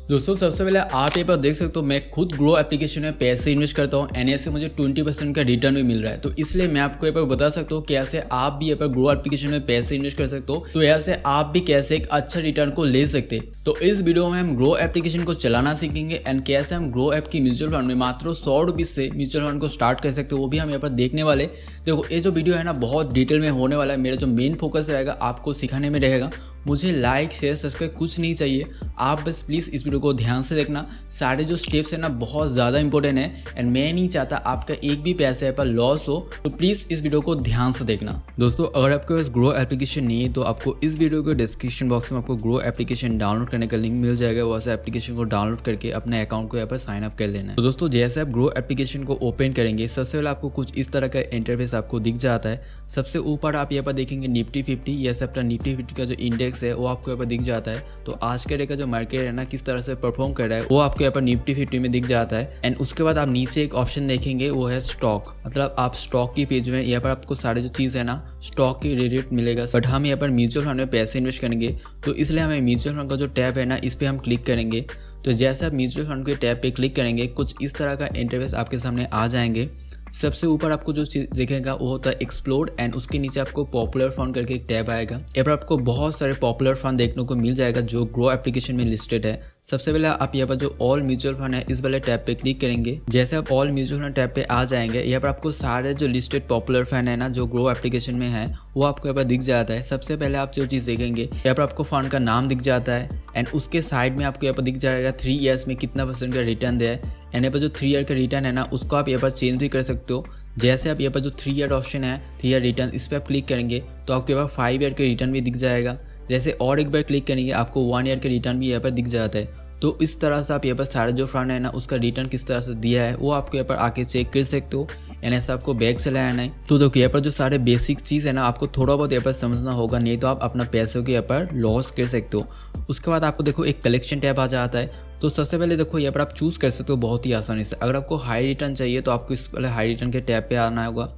दोस्तों सबसे पहले आप यहाँ पर देख सकते हो मैं खुद ग्रो एप्लीकेशन में पैसे इन्वेस्ट करता हूँ एंड ऐसे मुझे 20% का रिटर्न भी मिल रहा है। तो इसलिए मैं आपको यहाँ पर बता सकता हूँ कि ऐसे आप भी यहाँ पर ग्रो एप्लीकेशन में पैसे इन्वेस्ट कर सकते हो। तो ऐसे आप भी कैसे एक अच्छा रिटर्न को ले सकते। तो इस वीडियो में हम ग्रो एप्लीकेशन को चलाना सीखेंगे एंड कैसे हम ग्रो ऐप की म्यूचुअल फंड में मात्र 100 रुपीज से म्यूचुअल फंड को स्टार्ट कर सकते हो, वो भी हम यहाँ पर देखने वाले। देखो ये जो वीडियो है ना बहुत डिटेल में होने वाला है। मेरा जो मेन फोकस रहेगा आपको सिखाने में रहेगा। मुझे लाइक शेयर सब्सक्राइब कुछ नहीं चाहिए, आप बस प्लीज़ इस वीडियो को ध्यान से देखना। सारे जो स्टेप्स है ना बहुत ज़्यादा इंपॉर्टेंट है एंड मैं नहीं चाहता आपका एक भी पैसे पर लॉस हो। तो प्लीज़ इस वीडियो को ध्यान से देखना। दोस्तों अगर आपके पास ग्रो एप्लीकेशन नहीं है तो आपको इस वीडियो के डिस्क्रिप्शन बॉक्स में आपको ग्रो एप्लीकेशन डाउनलोड करने का लिंक मिल जाएगा। वहाँ से एप्लीकेशन को डाउनलोड करके अपने अकाउंट को यहाँ पर साइन अप कर लेना है। तो दोस्तों जैसे आप ग्रो एप्लीकेशन को ओपन करेंगे सबसे पहले आपको कुछ इस तरह का इंटरफेस आपको दिख जाता है। सबसे ऊपर आप यहाँ पर देखेंगे निफ्टी 50 या अपना निफ्टी 50 का जो इंडेक्स है वो आपको यहाँ पर दिख जाता है। तो आज के डे का जो मार्केट है ना किस तरह से परफॉर्म कर रहा है वो आपको यहाँ पर निफ्टी 50 में दिख जाता है। एंड उसके बाद आप नीचे एक ऑप्शन देखेंगे वो है स्टॉक, मतलब आप स्टॉक की पेज में यहाँ पर आपको सारे जो चीज़ है ना स्टॉक की रिलेटेड मिलेगा। बट हम यहाँ पर म्यूचुअल फंड में पैसे इन्वेस्ट करेंगे तो इसलिए हमें म्यूचुअल फंड का जो टैब है ना इस पर हम क्लिक करेंगे। तो जैसे आप म्यूचुअल फंड के टैब पे क्लिक करेंगे कुछ इस तरह का इंटरफेस आपके सामने आ जाएंगे। सबसे ऊपर आपको जो चीज़ दिखेगा वो होता है एक्सप्लोर एंड उसके नीचे आपको पॉपुलर फंड करके एक टैब आएगा। यहाँ पर आपको बहुत सारे पॉपुलर फंड देखने को मिल जाएगा जो ग्रो एप्लीकेशन में लिस्टेड है। सबसे पहले आप यहाँ पर जो ऑल म्यूचुअल फंड है इस वाले टैब पे क्लिक करेंगे। जैसे आप ऑल म्यूचुअल फंड टैब पे आ जाएंगे यहाँ पर आपको सारे जो लिस्टेड पॉपुलर फंड है ना जो ग्रो एप्लीकेशन में है वो आपको यहाँ पर दिख जाता है। सबसे पहले आप जो चीज़ देखेंगे यहाँ पर आपको फंड का नाम दिख जाता है एंड उसके साइड में आपको यहाँ पर दिख जाएगा 3 ईयर्स में कितना % का रिटर्न दिया है। एंड यहाँ पर जो 3 ईयर का रिटर्न है ना उसको आप यहाँ पर चेंज भी कर सकते हो। जैसे आप यहाँ पर जो 3 ईयर ऑप्शन है 3 ईयर रिटर्न इस पर आप क्लिक करेंगे तो आपके पास 5 ईयर का रिटर्न भी दिख जाएगा। जैसे और एक बार क्लिक करेंगे आपको 1 ईयर का रिटर्न भी यहाँ पर दिख जाता है। तो इस तरह से आप यहाँ पर सारे जो फंड है ना उसका रिटर्न किस तरह से दिया है वो आपको यहाँ पर आके चेक कर सकते हो। एंड ऐसा आपको बैग चला आना है। तो देखो यहाँ पर जो सारे बेसिक चीज़ है ना आपको थोड़ा बहुत यहाँ पर समझना होगा, नहीं तो आप अपना पैसों के यहाँ पर लॉस कर सकते हो। उसके बाद आपको देखो एक कलेक्शन टैब आ जाता है। तो सबसे पहले देखो यहाँ पर आप चूज़ कर सकते हो बहुत ही आसानी से। अगर आपको हाई रिटर्न चाहिए तो आपको इस पहले हाई रिटर्न के टैब पे आना होगा।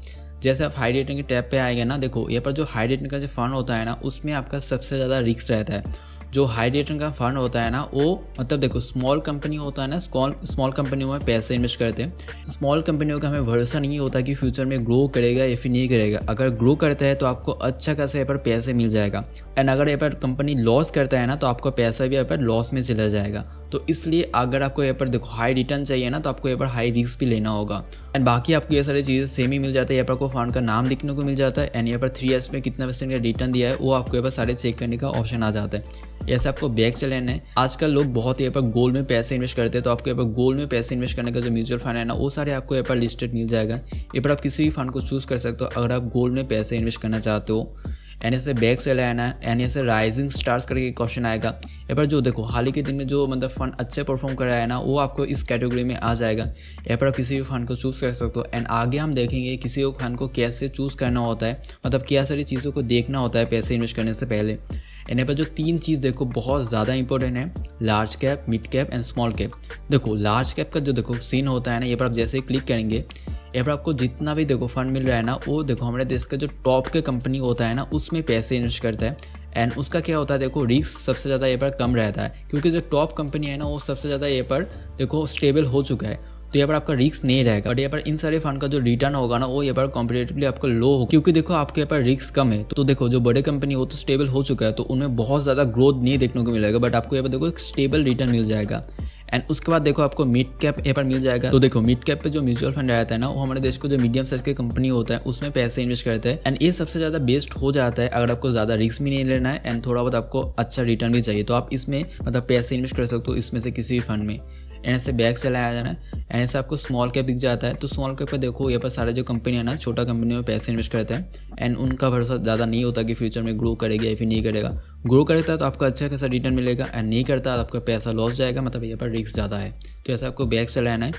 जैसे आप हाई रिटर्न के टैब पे आएंगे ना देखो यहाँ पर जो हाई रिटर्न का जो फंड होता है ना उसमें आपका सबसे ज़्यादा रिस्क रहता है। जो हाई रिटर्न का फंड होता है ना वो मतलब देखो स्मॉल कंपनी होता है ना, स्मॉल कंपनियों में पैसे इन्वेस्ट करते हैं। स्मॉल कंपनियों का हमें भरोसा नहीं होता कि फ्यूचर में ग्रो करेगा या फिर नहीं करेगा। अगर ग्रो करता है तो आपको अच्छा खासा यहाँ पर पैसे मिल जाएगा एंड अगर यहाँ पर कंपनी लॉस करता है ना तो आपका पैसा भी यहाँ पर लॉस में चला जाएगा। तो इसलिए अगर आपको यहाँ पर देखो हाई रिटर्न चाहिए ना तो आपको यहाँ पर हाई रिस्क भी लेना होगा। एंड बाकी आपको ये सारी चीज़ें सेम ही मिल जाता है। यहाँ पर आपको फंड का नाम दिखने को मिल जाता है एंड यहाँ पर 3 ईयर्स में कितना % का रिटर्न दिया है वो आपको यहाँ पर सारे चेक करने का ऑप्शन आ जाता है। ऐसे आपको बैग चलाना है। आजकल लोग बहुत यहाँ पर गोल्ड में पैसे इन्वेस्ट करते हैं तो आपको यहाँ पर गोल्ड में पैसे इन्वेस्ट करने का जो म्यूचुअल फंड है ना वो सारे आपको यहाँ पर लिस्टेड मिल जाएगा। यहाँ पर आप किसी भी फंड को चूज़ कर सकते हो अगर आप गोल्ड में पैसे इन्वेस्ट करना चाहते हो। एंड ऐसे बैग चला आना है एंड ऐसे राइजिंग स्टार्स करके एक क्वेश्चन आएगा। यहाँ पर जो देखो हाल ही के दिन में जो मतलब फंड अच्छे परफॉर्म कर रहा है ना वो आपको इस कैटेगरी में आ जाएगा। यहाँ पर आप किसी भी फंड को चूज़ कर सकते हो। एंड आगे हम देखेंगे किसी भी फंड को कैसे चूज़ करना होता है, मतलब क्या सारी चीज़ों को देखना होता है पैसे इन्वेस्ट करने से पहले। एंड यहाँ पर जो 3 चीज़ देखो बहुत ज़्यादा इंपॉर्टेंट है, large cap, mid cap and small cap. देखो लार्ज कैप का जो देखो सीन होता है ना यहाँ पर आप जैसे ही क्लिक करेंगे यहाँ पर आपको जितना भी देखो फंड मिल रहा है ना वो देखो हमारे देश का जो टॉप के कंपनी होता है ना उसमें पैसे इन्वेस्ट करता है। एंड उसका क्या होता है देखो रिस्क सबसे ज़्यादा यहाँ पर कम रहता है क्योंकि जो टॉप कंपनी है ना वो सबसे ज़्यादा यहाँ पर देखो स्टेबल हो चुका है। तो यहाँ पर आपका रिस्क नहीं रहेगा। बट यहाँ पर इन सारे फंड का जो रिटर्न होगा ना वो यहाँ पर कॉम्परेटिवली आपको लो हो क्योंकि देखो आपके यहाँ पर रिस्क कम है। तो देखो जो बड़े कंपनी हो तो स्टेबल हो चुका है तो उनमें बहुत ज़्यादा ग्रोथ नहीं देखने को मिलेगा, बट आपको यहाँ पर देखो एक स्टेबल रिटर्न मिल जाएगा। एंड उसके बाद देखो आपको मिड कैप यहाँ पर मिल जाएगा। तो देखो मिड कैप पे जो म्यूचुअल फंड रहता है ना वो हमारे देश को जो मीडियम साइज की कंपनी होता है उसमें पैसे इन्वेस्ट करते हैं। एंड ये सबसे ज़्यादा बेस्ट हो जाता है अगर आपको ज़्यादा रिस्क भी नहीं लेना है एंड थोड़ा बहुत आपको अच्छा रिटर्न भी चाहिए तो आप इसमें मतलब पैसे इन्वेस्ट कर सकते हो इसमें से किसी भी फंड में। एंड ऐसे बैग चलाया जाना है एंड ऐसे आपको स्मॉल कैप दिख जाता है। तो स्मॉल कैप पे देखो यहाँ पर सारे जो कंपनी है ना छोटा कंपनी में पैसे इन्वेस्ट करते हैं एंड उनका भरोसा ज़्यादा नहीं होता कि फ्यूचर में ग्रो करेगा या फिर नहीं करेगा। ग्रो करता है तो आपको अच्छा खासा रिटर्न मिलेगा एंड नहीं करता तो आपका पैसा लॉस जाएगा, मतलब यहाँ पर रिस्क ज़्यादा है। तो ऐसा आपको बैग चलाना है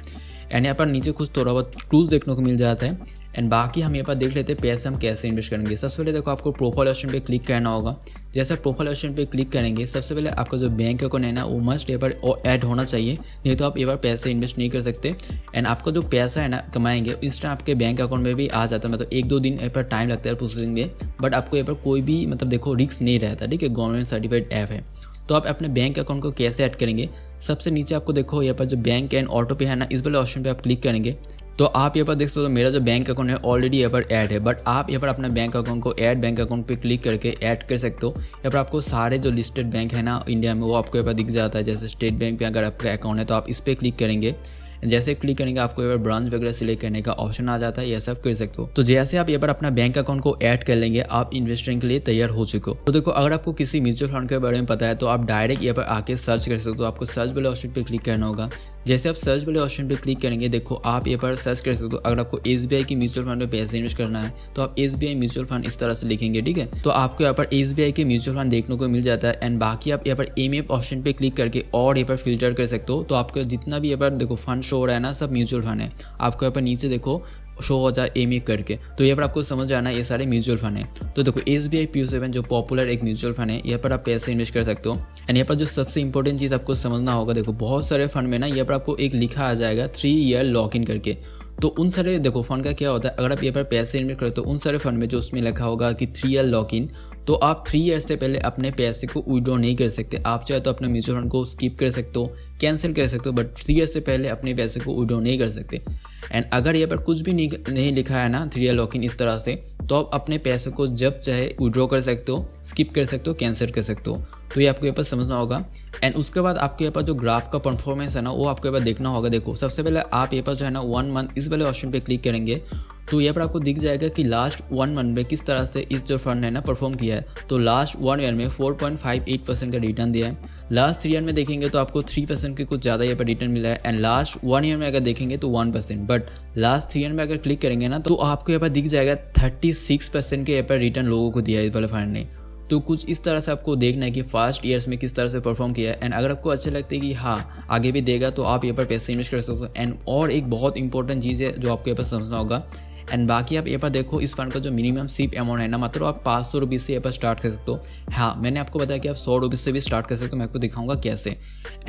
एंड यहाँ पर नीचे कुछ थोड़ा बहुत टूल्स देखने को मिल जाता है। एंड बाकी हम यहाँ पर देख लेते हैं पैसे हम कैसे इन्वेस्ट करेंगे। सबसे पहले देखो आपको प्रोफाइल ऑप्शन पे क्लिक करना होगा। जैसे प्रोफाइल ऑप्शन पे क्लिक करेंगे सबसे पहले आपका जो बैंक अकाउंट है ना वो मस्ट यहाँ पर ऐड होना चाहिए, नहीं तो आप यहाँ पर पैसे इन्वेस्ट नहीं कर सकते। एंड आपका जो पैसा है ना कमाएंगे इस टाइम आपके बैंक अकाउंट में भी आ जाता है, मतलब 1-2 दिन यहाँ पर टाइम लगता है प्रोसेसिंग में, बट आपको यहाँ पर कोई भी मतलब देखो रिस्क नहीं रहता। ठीक है, गवर्नमेंट सर्टिफाइड ऐप है। तो आप अपने बैंक अकाउंट को कैसे ऐड करेंगे, सबसे नीचे आपको देखो यहाँ पर जो बैंक एंड ऑटो पे है ना, इस वाले ऑप्शन पे आप क्लिक करेंगे तो आप यहाँ पर देख सकते हो मेरा जो बैंक अकाउंट है ऑलरेडी यहाँ पर ऐड है। बट आप यहाँ पर अपना बैंक अकाउंट को ऐड बैंक अकाउंट पे क्लिक करके ऐड कर सकते हो। यहाँ पर आपको सारे जो लिस्टेड बैंक है ना इंडिया में वो आपको यहाँ पर दिख जाता है। जैसे स्टेट बैंक पे अगर आपका अकाउंट है तो आप इस पर क्लिक करेंगे, जैसे क्लिक करेंगे आपको यहाँ पर ब्रांच वगैरह सिलेक्ट करने का ऑप्शन आ जाता है, ये सब कर सकते हो। तो जैसे आप यहाँ पर अपना बैंक अकाउंट को ऐड कर लेंगे आप इन्वेस्टिंग के लिए तैयार हो चुके हो। तो देखो अगर आपको किसी म्यूचुअल फंड के बारे में पता है तो आप डायरेक्ट यहाँ पर आके सर्च कर सकते हो। आपको सर्च वाले ऑप्शन पे क्लिक करना होगा। जैसे आप सर्च वाले ऑप्शन पे क्लिक करेंगे देखो आप यहाँ पर सर्च कर सकते हो। अगर आपको SBI की म्यूचुअल फंड में पैसे इन्वेस्ट करना है तो आप SBI म्यूचुअल फंड इस तरह से लिखेंगे, ठीक है। तो आपको यहाँ पर SBI के म्यूचुअल फंड देखने को मिल जाता है। एंड बाकी आप यहाँ पर AMF ऑप्शन पे क्लिक करके और यहाँ पर फिल्टर कर सकते हो। तो आपको जितना भी यहाँ पर देखो फंड शो हो रहा है ना, सब म्यूचुअल फंड है। आपको यहाँ पर नीचे देखो शो हो जाए AMF करके, तो यहाँ पर आपको समझ आना है ये सारे म्यूचुअल फंड है। तो देखो SBI PO7 जो पॉपुलर एक म्यूचुअल फंड है, यहाँ पर आप पैसे इन्वेस्ट कर सकते हो। एंड यहाँ पर जो सबसे इंपॉर्टेंट चीज़ आपको समझना होगा, देखो बहुत सारे फंड में ना यहाँ पर आपको एक लिखा आ जाएगा 3 ईयर लॉक इन करके। तो उन सारे देखो फंड का क्या होता है, अगर आप यहाँ पर पैसे इन्वेस्ट करते हो उन सारे फंड में जो उसमें लिखा होगा कि 3 ईयर लॉक इन, तो आप 3 ईयर से पहले अपने पैसे को विड्रॉ नहीं कर सकते। आप चाहे तो अपने म्यूचुअल फंड को स्किप कर सकते हो, कैंसिल कर सकते हो, बट 3 ईयर से पहले अपने पैसे को विड्रॉ नहीं कर सकते। एंड अगर यहाँ पर कुछ भी नहीं लिखा है ना 3 ईयर लॉक इन इस तरह से, तो आप अपने पैसे को जब चाहे विड्रॉ कर सकते हो, स्किप कर सकते हो, कैंसिल कर सकते हो। तो ये आपको यहाँ पर समझना होगा। एंड उसके बाद आपके यहाँ पर जो ग्राफ का परफॉर्मेंस है ना वो आपको यहाँ पर देखना होगा। देखो सबसे पहले आप यहाँ पर जो है ना 1 मंथ इस वाले ऑप्शन पे क्लिक करेंगे तो यहाँ पर आपको दिख जाएगा कि लास्ट 1 मंथ में किस तरह से इस जो फंड है ना परफॉर्म किया है। तो लास्ट 1 ईयर में 4.58% का रिटर्न दिया है। लास्ट 3 ईयर में देखेंगे तो आपको 3% के कुछ ज़्यादा यहाँ पर रिटर्न मिला है। एंड लास्ट 1 ईयर में अगर देखेंगे तो 1%, बट लास्ट 3 ईयर में अगर क्लिक करेंगे ना तो आपको यहाँ पर दिख जाएगा 36% के यहाँ पर रिटर्न लोगों को दिया है इस वाले फंड ने। तो कुछ इस तरह से आपको देखना है कि फर्स्ट ईयर्स में किस तरह से परफॉर्म किया है। एंड अगर आपको अच्छा लगता है कि हाँ आगे भी देगा तो आप यहाँ पर पैसे इन्वेस्ट कर सकते हो। एंड और एक बहुत इंपॉर्टेंट चीज़ है जो आपको यहाँ पर समझना होगा। एंड बाकी आप यहाँ पर देखो इस फंड का जो मिनिमम सिप अमाउंट है ना, मतलब आप 500 रुपीज़ से यहाँ पर स्टार्ट कर सकते हो। हाँ मैंने आपको बताया कि आप 100 रुपीज़ से भी स्टार्ट कर सकते हो, मैं आपको दिखाऊंगा कैसे।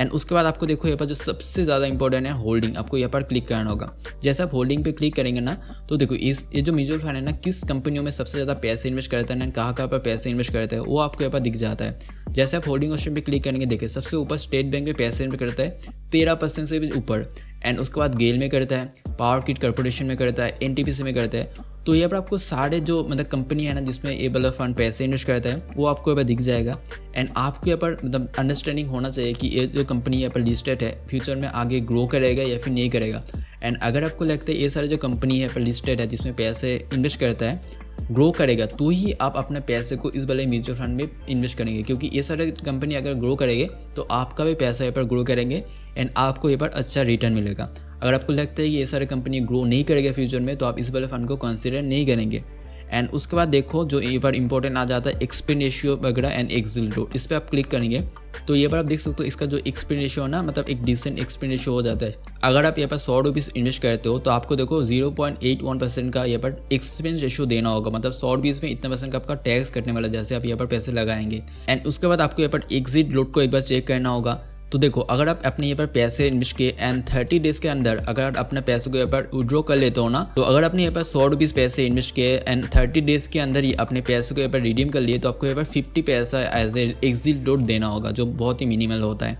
एंड उसके बाद आपको देखो यहाँ पर जो सबसे ज़्यादा इंपॉर्टेंट है होल्डिंग, आपको यहाँ पर क्लिक करना होगा। जैसे आप होल्डिंग पे क्लिक करेंगे ना तो देखो ये जो म्यूचुअल फंड है ना किस कंपनियों में सबसे ज़्यादा पैसे इन्वेस्ट करता है ना, कहाँ पर पैसे इन्वेस्ट करता है वो आपको यहाँ पर दिख जाता है। जैसे आप होल्डिंग ऑप्शन पे क्लिक करेंगे देखिए सबसे ऊपर स्टेट बैंक में पैसे इन्वेस्ट करता है 13% से भी ऊपर। एंड उसके बाद गेल में करता है, पावर ग्रिड कॉर्पोरेशन में करता है, NTPC में करता है। तो यहाँ पर आपको सारे जो मतलब कंपनी है ना जिसमें ये वाला फंड पैसे इन्वेस्ट करता है वो आपको यहाँ पर दिख जाएगा। एंड आपको यहाँ पर मतलब अंडरस्टैंडिंग होना चाहिए कि ये जो कंपनी यहाँ पर लिस्टेड है फ्यूचर में आगे ग्रो करेगा या फिर नहीं करेगा। एंड अगर आपको लगता है ये सारे जो कंपनी है पर लिस्टेड है जिसमें पैसे इन्वेस्ट करता है ग्रो करेगा तो ही आप अपने पैसे को इस वाले म्यूचुअल फंड में इन्वेस्ट करेंगे, क्योंकि ये सारे कंपनी अगर ग्रो करेंगे तो आपका भी पैसा यहाँ पर ग्रो करेंगे एंड आपको यहाँ पर अच्छा रिटर्न मिलेगा। अगर आपको लगता है कि ये सारे कंपनी ग्रो नहीं करेगा फ्यूचर में तो आप इस वाले फंड को कंसिडर नहीं करेंगे। एंड उसके बाद देखो जो ये पर इंपॉर्टेंट आ जाता है एक्सपेंड रेशियो वगैरह एंड एग्जिट रेट, इस पर आप क्लिक करेंगे तो ये पर आप देख सकते हो इसका जो एक्सपेंड रेशियो है ना मतलब एक डिसेंट एक्सपेंड रेशियो हो जाता है। अगर आप यहाँ पर 100 रुपीज़ इन्वेस्ट करते हो तो आपको देखो 0.81% का यहाँ पर एक्सपेंस रेशियो देना होगा, मतलब 100 रुपीज़ में इतना % का आपका टैक्स कटने वाला जैसे आप यहाँ पर पैसे लगाएंगे। एंड उसके बाद आपको यहाँ पर एग्जिट रेट को एक बार चेक करना होगा। तो देखो अगर आप अपने यहाँ पर पैसे इन्वेस्ट किए एंड 30 डेज के अंदर अगर आप अपने पैसे को यहाँ पर विड्रॉ कर लेते हो ना, तो अगर आपने यहाँ पर 100 रुपीज़ पैसे इन्वेस्ट किए एंड 30 डेज के अंदर ही अपने पैसे को यहाँ पर रिडीम कर लिए तो आपको यहाँ पर 50 पैसा एज ए एग्जिट रेट देना होगा जो बहुत ही मिनिमल होता है।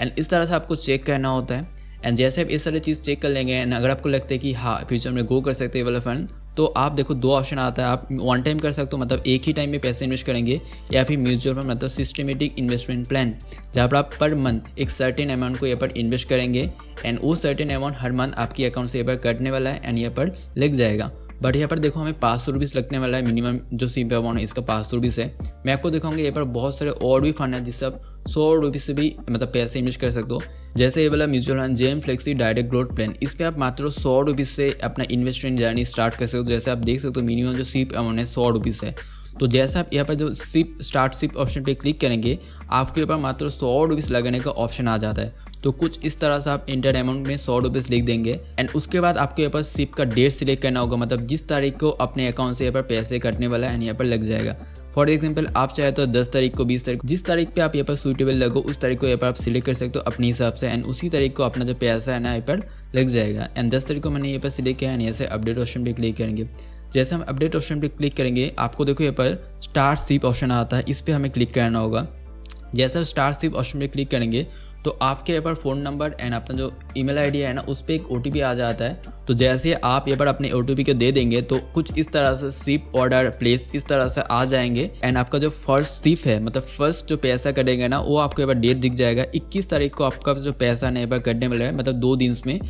एंड इस तरह से आपको चेक करना होता है। एंड जैसे आप इस सारी चीज़ चेक कर लेंगे एंड अगर आपको लगता है कि हाँ फ्यूचर में ग्रो कर सकते हैं वाला फंड, तो आप देखो 2 ऑप्शन आता है। आप वन टाइम कर सकते हो मतलब एक ही टाइम में पैसे इन्वेस्ट करेंगे, या फिर म्यूचुअल फंड मतलब सिस्टमेटिक इन्वेस्टमेंट प्लान जहाँ पर आप पर मंथ एक सर्टेन अमाउंट को यहाँ पर इन्वेस्ट करेंगे एंड वो सर्टेन अमाउंट हर मंथ आपके अकाउंट से यहाँ पर कटने वाला है एंड यहाँ पर लग जाएगा। बट यहाँ पर देखो हमें 500 रुपीज़ लगने वाला है, मिनिमम जो सिप अमाउंट है इसका 500 रुपीज़ है। मैं आपको दिखाऊंगा यहाँ पर बहुत सारे और भी फंड है जिससे आप 100 रुपीज़ से भी मतलब पैसे इन्वेस्ट कर सकते हो। जैसे ये वाला mutual fund JM flexi direct growth plan, इस पर आप मात्र 100 रुपीज़ से अपना इन्वेस्टमेंट जर्नी स्टार्ट कर सकते हो। जैसे आप देख सकते हो मिनिमम जो सिप अमाउंट है 100 रुपीज़ है। तो जैसे आप यहाँ पर जो स्टार्ट सिप ऑप्शन पे क्लिक करेंगे आपके ऊपर मात्र 100 रुपीज़ लगाने का ऑप्शन आ जाता है। तो कुछ इस तरह से आप इंटर अमाउंट में 100 रुपीज़ लिख देंगे एंड उसके बाद आपके यहाँ पर सिप का डेट सिलेक्ट करना होगा, मतलब जिस तारीख को अपने अकाउंट से यहाँ पर पैसे कटने वाला है यहाँ पर लग जाएगा। फॉर एग्जाम्पल आप चाहे तो 10 तारीख को, 20 तारीख, जिस तारीख पे आप यहाँ पर सूटेबल लगो उस तारीख को यहाँ पर आप सिलेक्ट कर सकते हो अपने हिसाब से एंड उसी तारीख को अपना जो पैसा है ना यहाँ पर लग जाएगा। एंड 10 तारीख को मैंने यहाँ पर सिलेक्ट किया है, यहाँ से अपडेट ऑप्शन पे क्लिक करेंगे। जैसे हम अपडेट ऑप्शन पे क्लिक करेंगे आपको देखो यहाँ पर स्टार्ट सिप ऑप्शन आता है, इस पर हमें क्लिक करना होगा। जैसे स्टार सिप ऑप्शन पे क्लिक करेंगे तो आपके यहाँ पर फ़ोन नंबर एंड अपना जो ईमेल आईडी है ना उस पर एक OTP आ जाता है। तो जैसे आप यहाँ पर अपने OTP को दे देंगे तो कुछ इस तरह से सिप ऑर्डर प्लेस इस तरह से आ जाएंगे एंड आपका जो फर्स्ट सिप है मतलब फर्स्ट जो पैसा कटेगा ना वो आपको यहाँ पर डेट दिख जाएगा 21 तारीख को आपका जो पैसा ना यहाँ पर कटने वाला है मतलब 2 दिन में।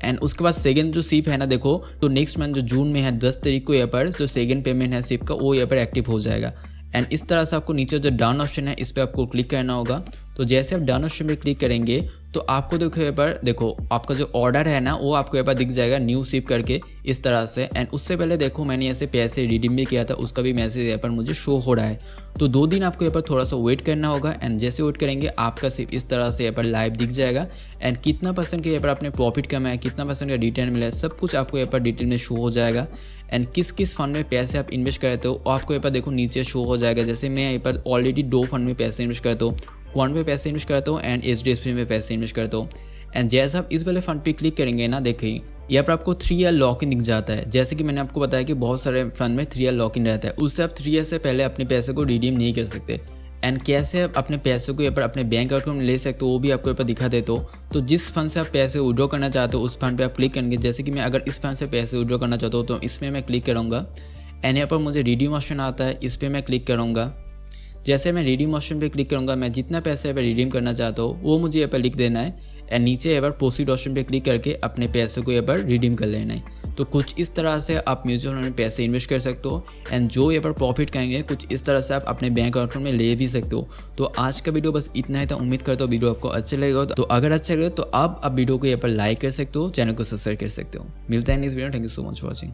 एंड उसके बाद सेकेंड जो सिप है ना देखो तो नेक्स्ट मंथ जो जून में है 10 तारीख को यहाँ पर जो सेकेंड पेमेंट है सिप का वो यहाँ पर एक्टिव हो जाएगा। एंड इस तरह से आपको नीचे जो डन ऑप्शन है इस पर आपको क्लिक करना होगा। तो जैसे आप डन ऑप्शन पे क्लिक करेंगे तो आपको देखो यहाँ पर देखो आपका जो ऑर्डर है ना वो आपको यहाँ पर दिख जाएगा न्यू सिप करके इस तरह से। एंड उससे पहले देखो मैंने ऐसे पैसे रिडीम भी किया था उसका भी मैसेज यहाँ पर मुझे शो हो रहा है। तो 2 दिन आपको यहाँ पर थोड़ा सा वेट करना होगा एंड जैसे वेट करेंगे आपका सिप इस तरह से यहाँ पर लाइव दिख जाएगा। एंड कितना % के यहाँ पर आपने प्रॉफिट कमाया कितना % का रिटर्न मिला है सब कुछ आपको यहाँ पर डिटेल में शो हो जाएगा। एंड किस किस फंड में पैसे आप इन्वेस्ट करते हो आपको यहाँ पर देखो नीचे शो हो जाएगा। जैसे मैं यहाँ पर ऑलरेडी 2 फंड में पैसे इन्वेस्ट करता हूँ, क्वांट में पैसे इन्वेस्ट करता हूँ एंड HDFC में पैसे इन्वेस्ट करता हूँ। एंड जैसे आप इस वाले फंड पे क्लिक करेंगे ना देखिए यहाँ पर आपको 3 ईयर लॉक इन दिख जाता है। जैसे कि मैंने आपको बताया कि बहुत सारे फंड में 3 ईयर लॉक इन रहता है, उससे आप 3 ईयर से पहले अपने पैसे को रिडीम नहीं कर सकते। एंड कैसे आप अपने पैसे को यहाँ पर अपने बैंक अकाउंट में ले सकते हो वो भी आपको यहाँ पर दिखा देते हो। तो जिस फंड से आप पैसे विड्रॉ करना चाहते हो उस फंड पे आप क्लिक करेंगे। जैसे कि मैं अगर इस फंड से पैसे विड्रॉ करना चाहता हूँ तो इसमें मैं क्लिक करूँगा एंड यहाँ पर मुझे रिडीम ऑप्शन आता है इस पर मैं क्लिक करूँगा। जैसे मैं रिडीम ऑप्शन पे क्लिक करूँगा मैं जितना पैसे यहाँ पर रिडीम करना चाहता हूँ वो मुझे यहाँ पर लिख देना है एंड नीचे यहाँ पर प्रोसीड ऑप्शन पे क्लिक करके अपने पैसे को यहाँ पर रिडीम कर लेना है। तो कुछ इस तरह से आप म्यूचुअल फंड में पैसे इन्वेस्ट कर सकते हो एंड जो यहाँ पर प्रॉफिट करेंगे कुछ इस तरह से आप अपने बैंक अकाउंट में ले भी सकते हो। तो आज का वीडियो बस इतना ही था, उम्मीद करता हूँ वीडियो आपको अच्छा लगेगा। तो अगर अच्छा लगे तो आप वीडियो को यहाँ पर लाइक कर सकते हो, चैनल को सब्सक्राइब कर सकते हो। मिलता है next video, thank you so much for watching.